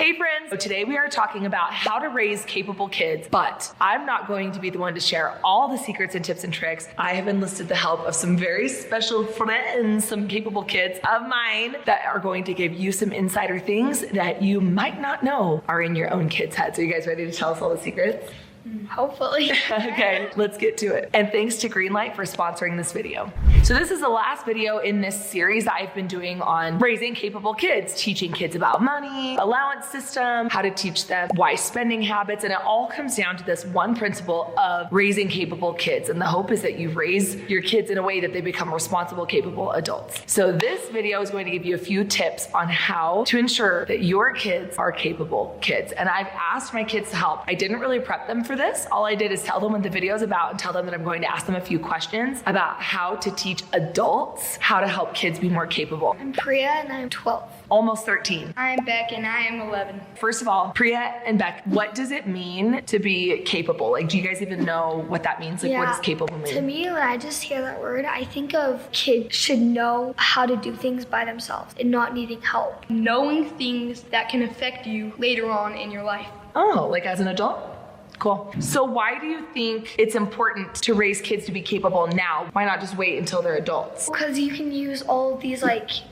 Hey friends, so today we are talking about how to raise capable kids, but I'm not going to be the one to share all the secrets and tips and tricks. I have enlisted the help of some very special friends, some capable kids of mine that are going to give you some insider things that you might not know are in your own kids' heads. Are you guys ready to tell us all the secrets? Hopefully. Okay, let's get to it. And thanks to Greenlight for sponsoring this video. So this is the last video in this series that I've been doing on raising capable kids, teaching kids about money, allowance system, how to teach them wise spending habits. And it all comes down to this one principle of raising capable kids. And the hope is that you raise your kids in a way that they become responsible, capable adults. So this video is going to give you a few tips on how to ensure that your kids are capable kids. And I've asked my kids to help. I didn't really prep them for this. All I did is tell them what the video is about and tell them that I'm going to ask them a few questions about how to teach adults how to help kids be more capable. I'm Priya and I'm 12. Almost 13. I'm Beck and I am 11. First of all, Priya and Beck, what does it mean to be capable? Like, do you guys even know what that means? Like, what does capable mean? To me, when I just hear that word, I think of kids should know how to do things by themselves and not needing help. Knowing things that can affect you later on in your life. Oh, like as an adult? Cool. So why do you think it's important to raise kids to be capable now? Why not just wait until they're adults? Because you can use all of these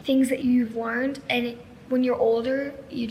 things that you've learned, and when you're older, you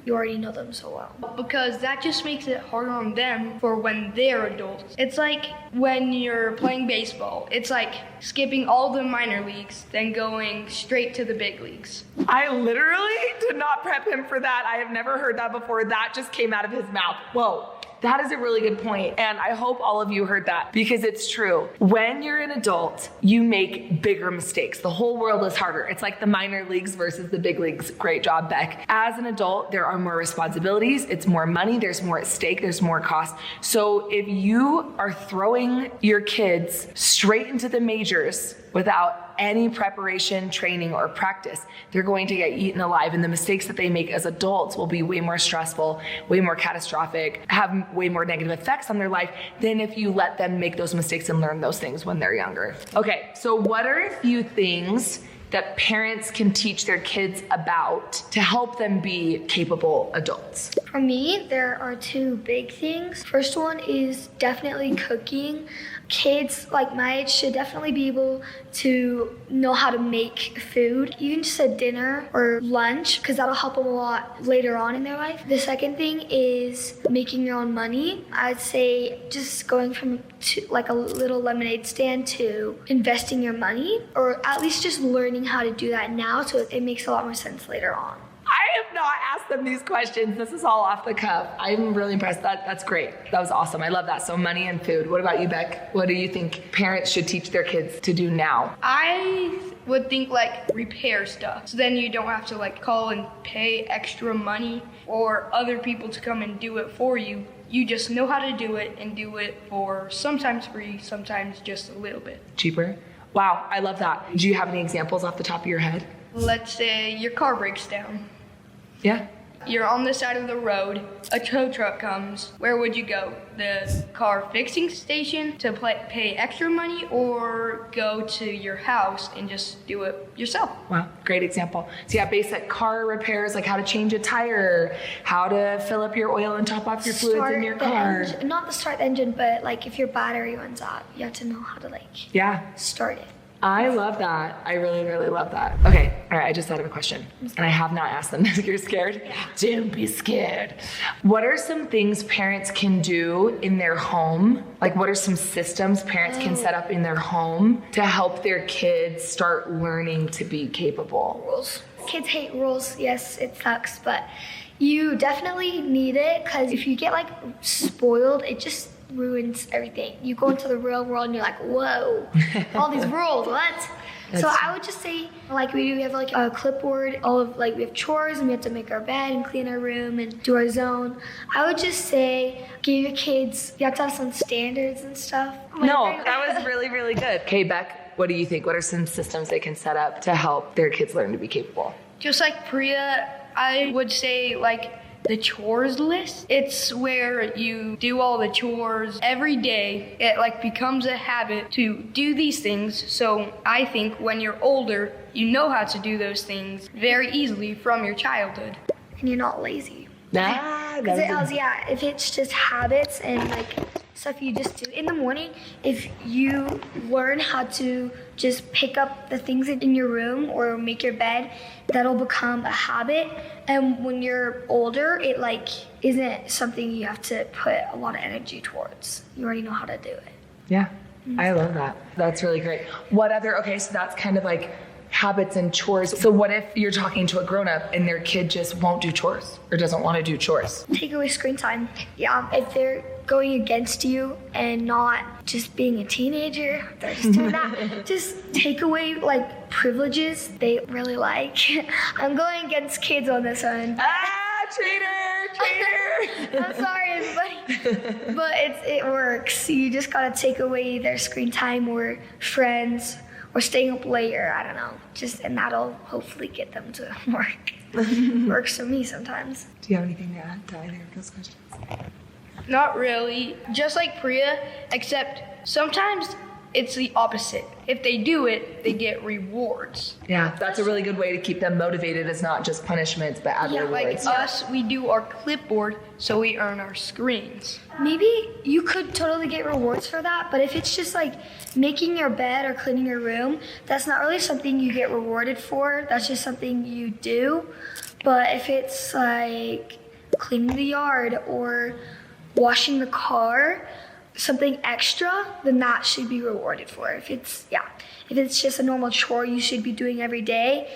already know them so well. Because that just makes it harder on them for when they're adults. It's like when you're playing baseball. It's like skipping all the minor leagues, then going straight to the big leagues. I literally did not prep him for that. I have never heard that before. That just came out of his mouth. Whoa. That is a really good point. And I hope all of you heard that because it's true. When you're an adult, you make bigger mistakes. The whole world is harder. It's like the minor leagues versus the big leagues. Great job, Beck. As an adult, there are more responsibilities. It's more money. There's more at stake. There's more cost. So if you are throwing your kids straight into the majors without any preparation, training, or practice, they're going to get eaten alive. And the mistakes that they make as adults will be way more stressful, way more catastrophic, have way more negative effects on their life than if you let them make those mistakes and learn those things when they're younger. Okay, so what are a few things that parents can teach their kids about to help them be capable adults? For me, there are two big things. First one is definitely cooking. Kids like my age should definitely be able to know how to make food, even just a dinner or lunch, because that'll help them a lot later on in their life. The second thing is making your own money. I'd say just going from a little lemonade stand to investing your money, or at least just learning how to do that now so it makes a lot more sense later on. I have not asked them these questions. This is all off the cuff. I'm really impressed. That's great. That was awesome. I love that. So money and food. What about you, Beck? What do you think parents should teach their kids to do now? I would think repair stuff. So then you don't have to call and pay extra money for other people to come and do it for you. You just know how to do it and do it for sometimes free, sometimes just a little bit cheaper. Wow, I love that. Do you have any examples off the top of your head? Let's say your car breaks down. Yeah. You're on the side of the road, a tow truck comes. Where would you go? The car fixing station to pay extra money, or go to your house and just do it yourself? Wow, great example. So yeah, basic car repairs, like how to change a tire, how to fill up your oil and top off your fluids in your car. Not to start the engine, but if your battery runs out, you have to know how to start it. I love that. I really, really love that. Okay, all right, I just thought of a question, and I have not asked them. You're scared? Yeah. Don't be scared. What are some things parents can do in their home? What are some systems parents can set up in their home to help their kids start learning to be capable? Rules. Kids hate rules. Yes, it sucks, but you definitely need it, because if you get spoiled, it just ruins everything. You go into the real world and you're like, whoa, all these rules, what? So I would just say, we have a clipboard, we have chores and we have to make our bed and clean our room and do our zone. I would just say, give your kids, you have to have some standards and stuff. No, that was really, really good. Okay, Beck, what do you think? What are some systems they can set up to help their kids learn to be capable? Just like Priya, I would say the chores list. It's where you do all the chores every day. It becomes a habit to do these things. So I think when you're older, you know how to do those things very easily from your childhood. And you're not lazy. Because if it's just habits and like stuff you just do in the morning, if you learn how to just pick up the things in your room or make your bed, that'll become a habit. And when you're older, it like isn't something you have to put a lot of energy towards. You already know how to do it. Yeah, I love that. That's really great. What other, okay, so that's kind of like habits and chores. So what if you're talking to a grown-up and their kid just won't do chores or doesn't want to do chores? Take away screen time. Yeah, if they're going against you and not just being a teenager, they're just doing that. Just take away like privileges they really like. I'm going against kids on this one. Traitor! I'm sorry, everybody. But it works. You just gotta take away their screen time or friends or staying up later. I don't know. And that'll hopefully get them to work. Works for me sometimes. Do you have anything to add to either of those questions? Not really. Just like Priya, except sometimes it's the opposite. If they do it, they get rewards. Yeah, that's a really good way to keep them motivated. It's not just punishments, but add rewards. Like us, we do our clipboard, so we earn our screens. Maybe you could totally get rewards for that, but if it's just like making your bed or cleaning your room, that's not really something you get rewarded for. That's just something you do. But if it's like cleaning the yard or washing the car, something extra, then that should be rewarded for. If it's just a normal chore you should be doing every day,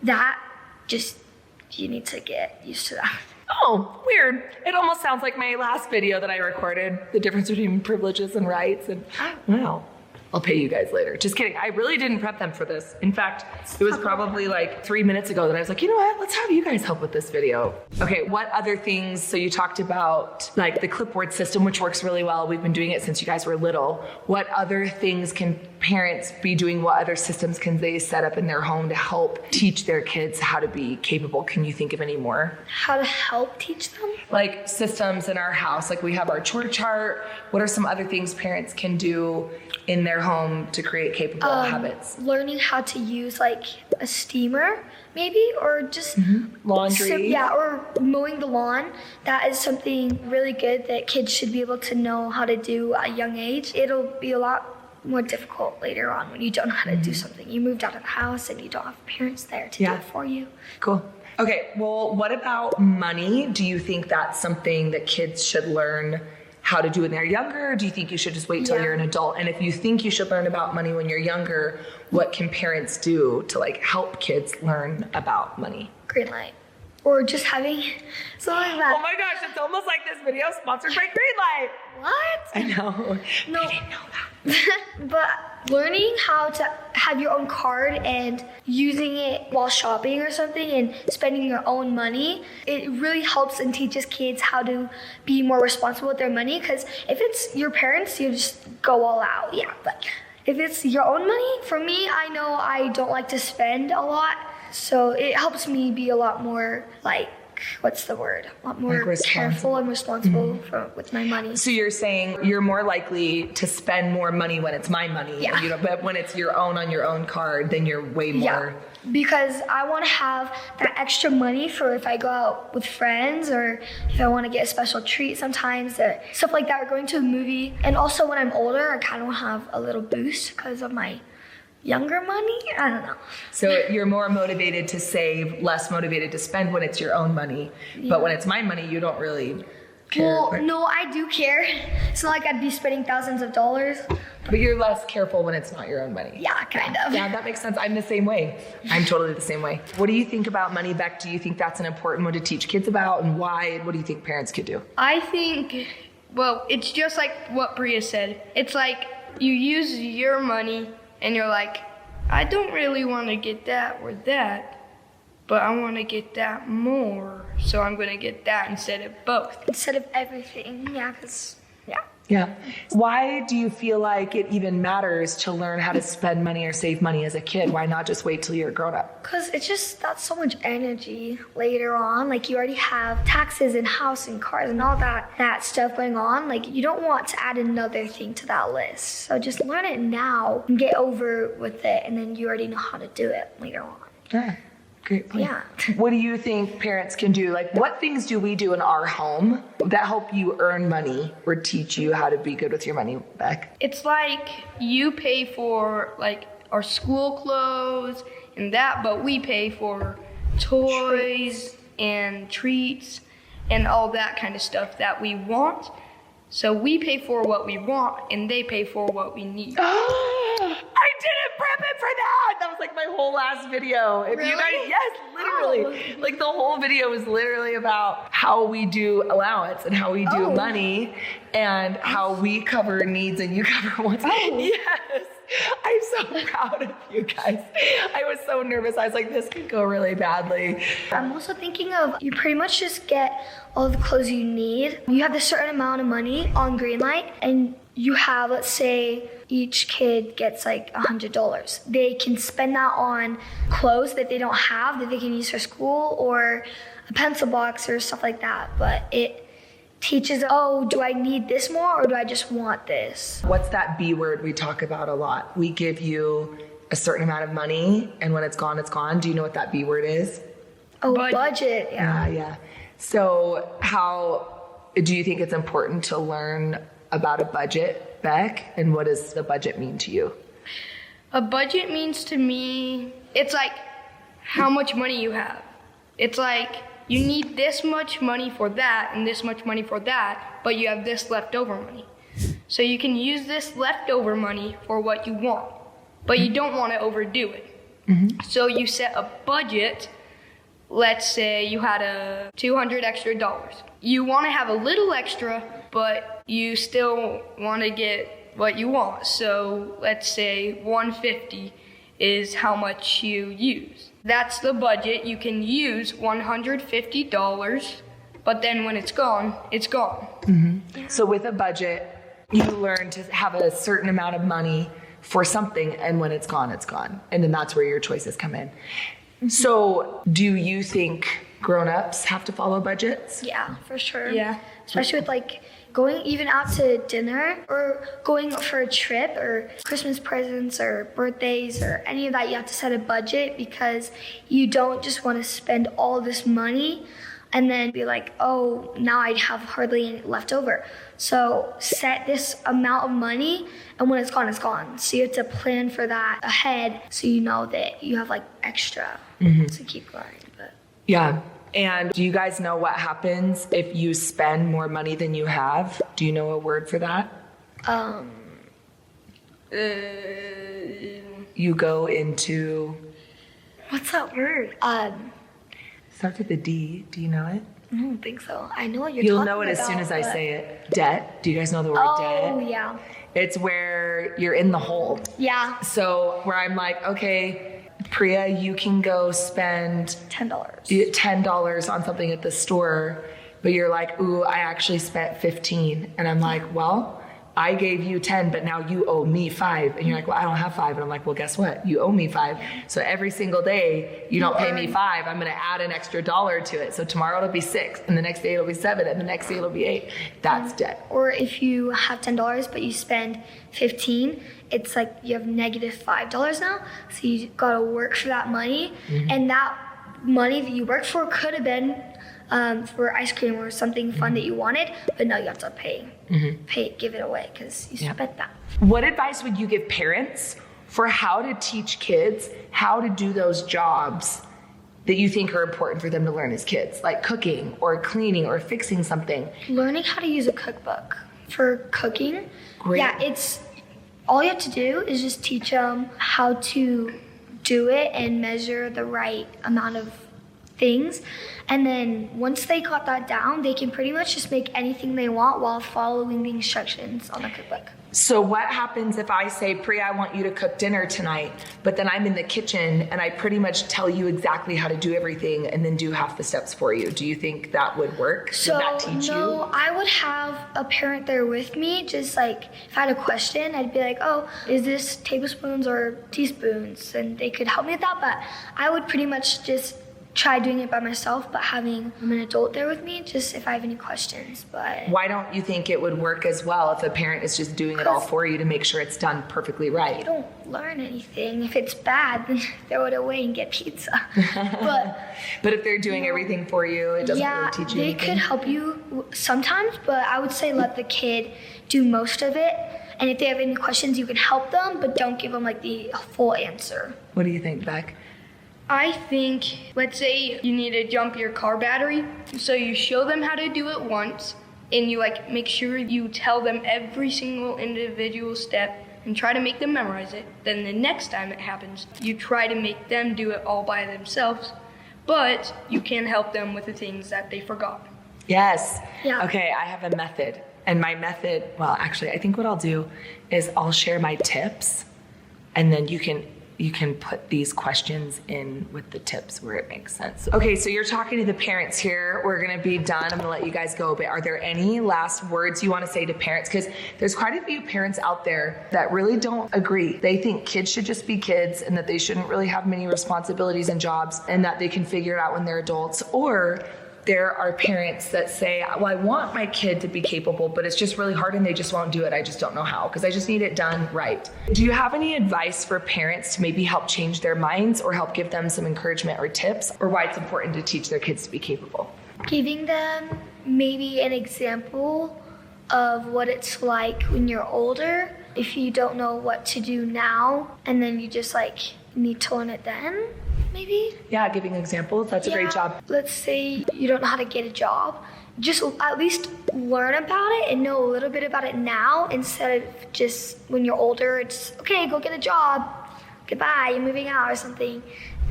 you need to get used to that. Oh, weird. It almost sounds like my last video that I recorded, the difference between privileges and rights. And wow, I'll pay you guys later. Just kidding. I really didn't prep them for this. In fact, it was probably like 3 minutes ago that I was like, you know what? Let's have you guys help with this video. Okay, what other things? So you talked about like the clipboard system, which works really well. We've been doing it since you guys were little. What other things can parents be doing? What other systems can they set up in their home to help teach their kids how to be capable? Can you think of any more? How to help teach them? Like systems in our house, like we have our chore chart. What are some other things parents can do in their home to create capable habits? Learning how to use like a steamer maybe, or just laundry. Or mowing the lawn. That is something really good that kids should be able to know how to do at a young age. It'll be a lot more difficult later on when you don't know how to do something. You moved out of the house and you don't have parents there to do it for you. Cool. Okay, well, what about money? Do you think that's something that kids should learn how to do when they're younger? Or do you think you should just wait till you're an adult? And if you think you should learn about money when you're younger, what can parents do to like help kids learn about money? Green light. Or just having something like that. Oh my gosh, it's almost like this video is sponsored by Green Light. What? I know. No. I didn't know that. But learning how to have your own card and using it while shopping or something and spending your own money, it really helps and teaches kids how to be more responsible with their money. Because if it's your parents, you just go all out. Yeah, but if it's your own money, for me, I know I don't like to spend a lot. So it helps me be a lot more like, what's the word? A lot more like careful and responsible with my money. So you're saying you're more likely to spend more money when it's my money. Yeah. But when it's your own on your own card, then you're way more. Yeah. Because I want to have that extra money for if I go out with friends or if I want to get a special treat sometimes or stuff like that, or going to a movie. And also when I'm older, I kind of want to have a little boost because of my younger money? I don't know. So you're more motivated to save, less motivated to spend when it's your own money. Yeah. But when it's my money, you don't really care. Well, no, I do care. It's not like I'd be spending thousands of dollars. But you're less careful when it's not your own money. Yeah, kind of. Yeah, that makes sense. I'm the same way. I'm totally the same way. What do you think about money, Beck? Do you think that's an important one to teach kids about, and why? And what do you think parents could do? I think, well, it's just like what Priya said. It's like you use your money and you're like, I don't really want to get that or that, but I want to get that more, so I'm going to get that instead of both. Instead of everything, yeah, because, Yeah. Why do you feel like it even matters to learn how to spend money or save money as a kid? Why not just wait till you're grown up? Because that's so much energy later on. Like you already have taxes and house and cars and all that stuff going on. Like you don't want to add another thing to that list. So just learn it now and get over with it, and then you already know how to do it later on. Yeah. Great point. Yeah. What do you think parents can do? Like, what things do we do in our home that help you earn money or teach you how to be good with your money, Beck? It's like you pay for like our school clothes and that, but we pay for toys and treats and all that kind of stuff that we want. So we pay for what we want and they pay for what we need. I didn't prep it for that. That was like my whole last video. If you guys, yes, literally. Like the whole video was literally about how we do allowance and how we do money and how we cover needs and you cover wants. Yes. I'm so proud of you guys. I was so nervous. I was like, this could go really badly. I'm also thinking of you pretty much just get all the clothes you need. You have a certain amount of money on Greenlight and you have, let's say, each kid gets like $100. They can spend that on clothes that they don't have that they can use for school or a pencil box or stuff like that. But it teaches, oh, do I need this more or do I just want this? What's that B word we talk about a lot? We give you a certain amount of money and when it's gone, it's gone. Do you know what that B word is? Oh, budget. Yeah. So how do you think it's important to learn about a budget, Beck? And what does the budget mean to you? A budget means to me, it's like how much money you have. It's like you need this much money for that and this much money for that, but you have this leftover money. So you can use this leftover money for what you want, but you don't want to overdo it. So you set a budget. Let's say you had a $200 extra. You want to have a little extra, but you still want to get what you want. So let's say $150 is how much you use. That's the budget. You can use $150, but then when it's gone, it's gone. So with a budget, you learn to have a certain amount of money for something, and when it's gone, it's gone. And then that's where your choices come in. So do you think grown-ups have to follow budgets? Yeah, for sure. Yeah. Especially with like going even out to dinner or going for a trip or Christmas presents or birthdays or any of that, you have to set a budget because you don't just want to spend all this money and then be like, oh, now I have hardly any left over. So set this amount of money and when it's gone, it's gone. So you have to plan for that ahead so you know that you have like extra to keep going. But Yeah. And do you guys know what happens if you spend more money than you have? Do you know a word for that? You go into... what's that word? Starts with a D. Do you know it? I don't think so. I know what you're You'll talking know it as soon about, as I but- say it. Debt. Do you guys know the word debt? Oh, yeah. It's where you're in the hole. Yeah. So where I'm like, okay, Priya, you can go spend $10. $10 on something at the store, but you're like, ooh, I actually spent 15. And I'm like, well, I gave you 10, but now you owe me 5. And you're like, well, I don't have 5. And I'm like, well, guess what? You owe me 5. So every single day you don't pay me 5, I'm going to add an extra $1 to it. So tomorrow it'll be 6, and the next day it'll be 7, and the next day it'll be 8. That's debt. Or if you have $10, but you spend 15, it's like you have negative $5 now. So you gotta work for that money. And that money that you worked for could have been for ice cream or something fun that you wanted, but now you have to pay, give it away because you spent that. What advice would you give parents for how to teach kids how to do those jobs that you think are important for them to learn as kids, like cooking or cleaning or fixing something? Learning how to use a cookbook for cooking. Great. Yeah, it's all you have to do is just teach them how to do it and measure the right amount of things. And then once they got that down, they can pretty much just make anything they want while following the instructions on the cookbook. So what happens if I say, Priya, I want you to cook dinner tonight, but then I'm in the kitchen and I pretty much tell you exactly how to do everything and then do half the steps for you? Do you think that would work? So would that teach no, I would have a parent there with me. Just like if I had a question, I'd be like, oh, is this tablespoons or teaspoons? And they could help me with that. But I would pretty much just try doing it by myself, but having an adult there with me, just if I have any questions. But Why don't you think it would work as well if a parent is just doing it all for you to make sure it's done perfectly you right? don't learn anything. If it's bad, then throw it away and get pizza. But if they're doing everything for you, it doesn't really teach you they anything. could help you sometimes, but I would say let the kid do most of it. And if they have any questions, you can help them, but don't give them like the full answer. What do you think, Beck? I think, let's say you need to jump your car battery, so you show them how to do it once, and you like make sure you tell them every single individual step and try to make them memorize it. Then the next time it happens, you try to make them do it all by themselves, but you can help them with the things that they forgot. Yes. Yeah. Okay, I have a method. And my method, well, actually, I think what I'll do is I'll share my tips, and then you can put these questions in with the tips where it makes sense. Okay, so you're talking to the parents here. We're gonna be done. I'm gonna let you guys go, but are there any last words you wanna say to parents? Because there's quite a few parents out there that really don't agree. They think kids should just be kids and that they shouldn't really have many responsibilities and jobs and that they can figure it out when they're adults. Or there are parents that say, well, I want my kid to be capable, but it's just really hard and they just won't do it. I just don't know how because I just need it done right. Do you have any advice for parents to maybe help change their minds or help give them some encouragement or tips, or why it's important to teach their kids to be capable? Giving them maybe an example of what it's like when you're older, if you don't know what to do now, and then you just like need to learn it then. Maybe? Yeah, giving examples. That's a great job. Let's say you don't know how to get a job. Just at least learn about it and know a little bit about it now instead of just when you're older, it's okay, go get a job. Goodbye, you're moving out or something.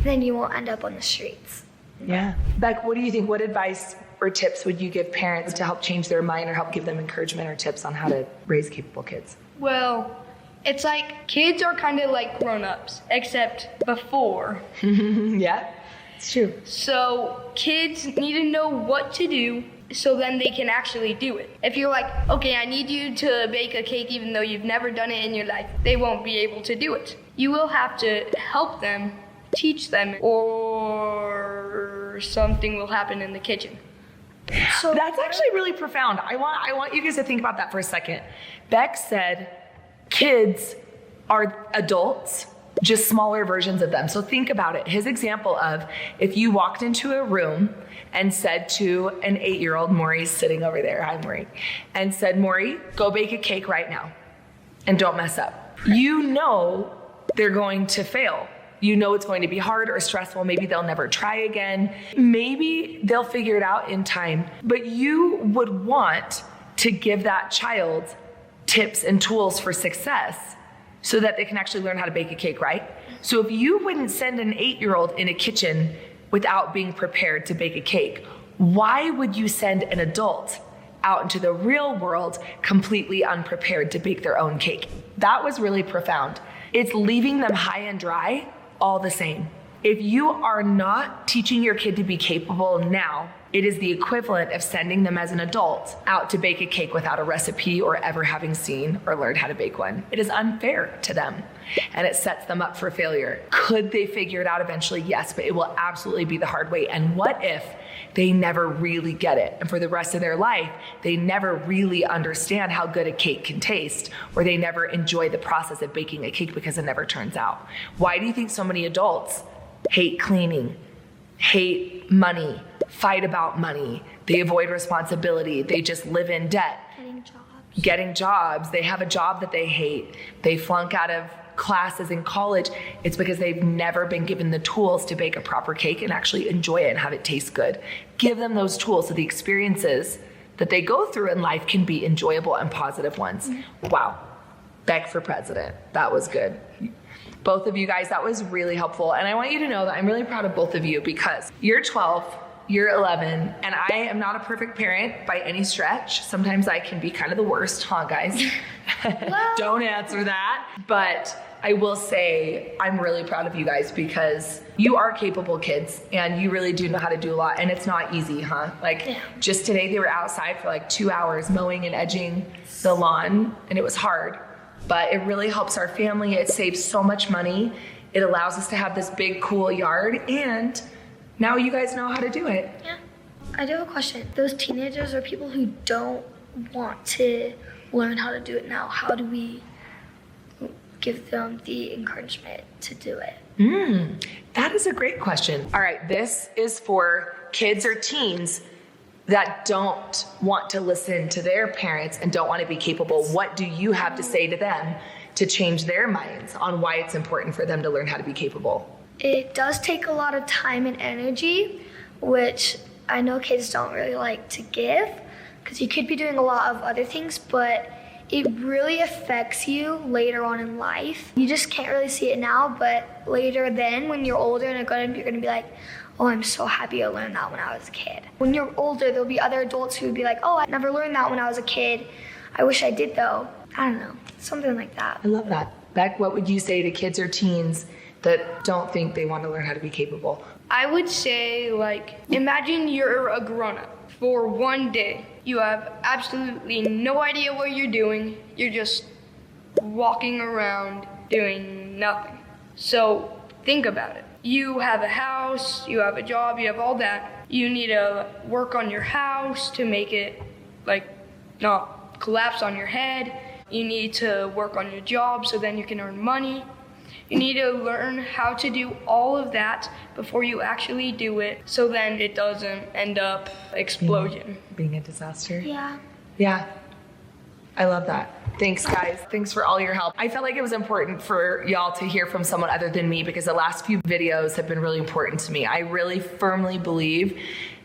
Then you won't end up on the streets. Yeah. Beck, what do you think? What advice or tips would you give parents to help change their mind or help give them encouragement or tips on how to raise capable kids? Well, it's like kids are kind of like grown-ups, except before. Yeah, it's true. So kids need to know what to do so then they can actually do it. If you're like, okay, I need you to bake a cake even though you've never done it in your life, they won't be able to do it. You will have to help them, teach them, or something will happen in the kitchen. So that's actually really profound. I want you guys to think about that for a second. Beck said kids are adults, just smaller versions of them. So think about it. His example of if you walked into a room and said to an 8-year-old, Maury's sitting over there, hi Maury, and said, Maury, go bake a cake right now and don't mess up. You know they're going to fail. You know it's going to be hard or stressful. Maybe they'll never try again. Maybe they'll figure it out in time. But you would want to give that child tips and tools for success so that they can actually learn how to bake a cake, right? So if you wouldn't send an 8-year-old in a kitchen without being prepared to bake a cake, why would you send an adult out into the real world completely unprepared to bake their own cake? That was really profound. It's leaving them high and dry all the same. If you are not teaching your kid to be capable now, it is the equivalent of sending them as an adult out to bake a cake without a recipe or ever having seen or learned how to bake one. It is unfair to them and it sets them up for failure. Could they figure it out eventually? Yes, but it will absolutely be the hard way. And what if they never really get it? And for the rest of their life, they never really understand how good a cake can taste, or they never enjoy the process of baking a cake because it never turns out. Why do you think so many adults hate cleaning, hate money, fight about money? They avoid responsibility. They just live in debt. Getting jobs. They have a job that they hate. They flunk out of classes in college. It's because they've never been given the tools to bake a proper cake and actually enjoy it and have it taste good. Give them those tools so the experiences that they go through in life can be enjoyable and positive ones. Wow. Beck for president. That was good. Both of you guys, that was really helpful. And I want you to know that I'm really proud of both of you because you're 12, you're 11, and I am not a perfect parent by any stretch. Sometimes I can be kind of the worst, huh, guys? Don't answer that. But I will say I'm really proud of you guys because you are capable kids and you really do know how to do a lot. And it's not easy, huh? Just today they were outside for like 2 hours mowing and edging the lawn, and it was hard. But it really helps our family. It saves so much money. It allows us to have this big, cool yard, and now you guys know how to do it. Yeah. I do have a question. Those teenagers or people who don't want to learn how to do it now, how do we give them the encouragement to do it? That is a great question. All right, this is for kids or teens that don't want to listen to their parents and don't want to be capable. What do you have to say to them to change their minds on why it's important for them to learn how to be capable? It does take a lot of time and energy, which I know kids don't really like to give, because you could be doing a lot of other things, but it really affects you later on in life. You just can't really see it now, but later then, when you're older and you're gonna be like, oh, I'm so happy I learned that when I was a kid. When you're older, there'll be other adults who would be like, oh, I never learned that when I was a kid. I wish I did though. I don't know, something like that. I love that. Beck, what would you say to kids or teens that don't think they want to learn how to be capable? I would say, like, imagine you're a grown-up for one day. You have absolutely no idea what you're doing. You're just walking around doing nothing. So think about it. You have a house, you have a job, you have all that. You need to work on your house to make it, like, not collapse on your head. You need to work on your job so then you can earn money. You need to learn how to do all of that before you actually do it, so then it doesn't end up explosion. Being a disaster? Yeah. Yeah. I love that. Thanks, guys. Thanks for all your help. I felt like it was important for y'all to hear from someone other than me because the last few videos have been really important to me. I really firmly believe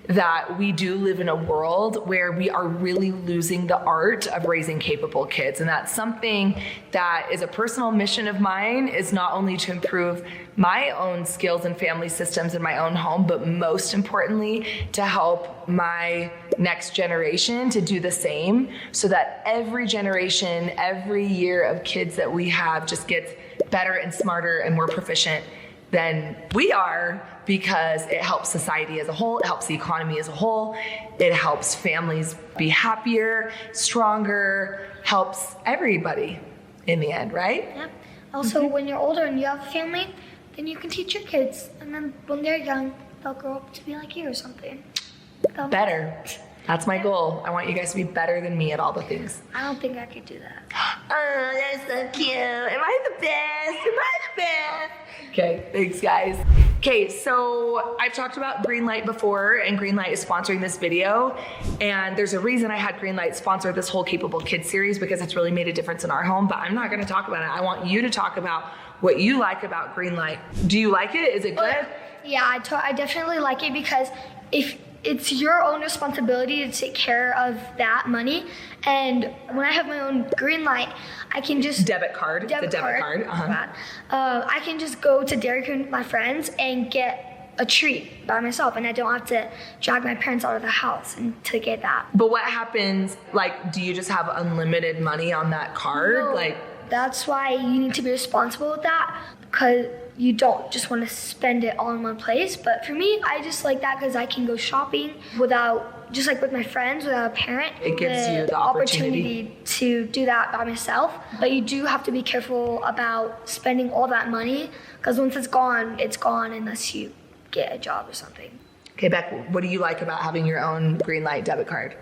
that we do live in a world where we are really losing the art of raising capable kids. And that's something that is a personal mission of mine, is not only to improve my own skills and family systems in my own home, but most importantly, to help my next generation to do the same, so that every generation, every year of kids that we have just gets better and smarter and more proficient than we are, because it helps society as a whole, it helps the economy as a whole, it helps families be happier, stronger, helps everybody in the end, right? Yep. Also, when you're older and you have a family, then you can teach your kids, and then when they're young, they'll grow up to be like you or something. Better. That's my goal. I want you guys to be better than me at all the things. I don't think I could do that. Oh, that's so cute. Am I the best? Am I the best? Okay, thanks guys. Okay, so I've talked about Greenlight before, and Greenlight is sponsoring this video. And there's a reason I had Greenlight sponsor this whole Capable Kids series, because it's really made a difference in our home, but I'm not gonna talk about it. I want you to talk about what you like about Greenlight. Do you like it? Is it good? Yeah, I definitely like it, because if it's your own responsibility to take care of that money. And when I have my own Greenlight, I can just debit card. Uh-huh. I can just go to Dairy Queen with my friends and get a treat by myself, and I don't have to drag my parents out of the house and to get that. But what happens, like, do you just have unlimited money on that card? No, that's why you need to be responsible with that, because you don't just want to spend it all in one place. But for me, I just like that because I can go shopping without, just like with my friends, without a parent. It gives you the opportunity to do that by myself. But you do have to be careful about spending all that money, because once it's gone unless you get a job or something. Okay, Beck, what do you like about having your own Greenlight debit card?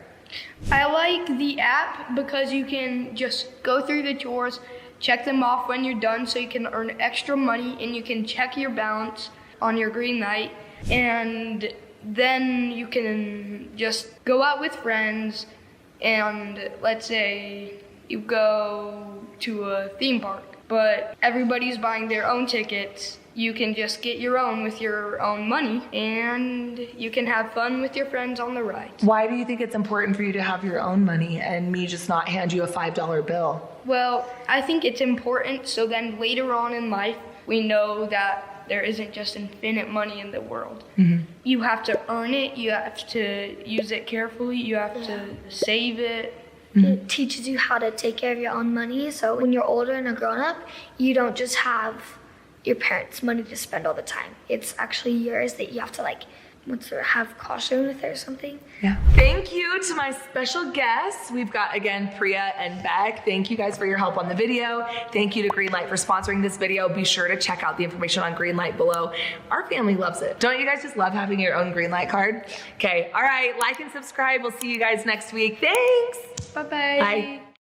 I like the app because you can just go through the chores, check them off when you're done, so you can earn extra money, and you can check your balance on your Greenlight, and then you can just go out with friends, and let's say you go to a theme park, but everybody's buying their own tickets. You can just get your own with your own money, and you can have fun with your friends on the ride. Why do you think it's important for you to have your own money and me just not hand you a $5 bill? Well, I think it's important so then later on in life, we know that there isn't just infinite money in the world. Mm-hmm. You have to earn it, you have to use it carefully, you have to save it. Mm-hmm. It teaches you how to take care of your own money, so when you're older and a grown-up, you don't just have your parents' money to spend all the time. It's actually yours that you have to have caution with it or something. Yeah. Thank you to my special guests. We've got, again, Priya and Beck. Thank you guys for your help on the video. Thank you to Greenlight for sponsoring this video. Be sure to check out the information on Greenlight below. Our family loves it. Don't you guys just love having your own Greenlight card? Okay. All right. Like and subscribe. We'll see you guys next week. Thanks. Bye-bye. Bye.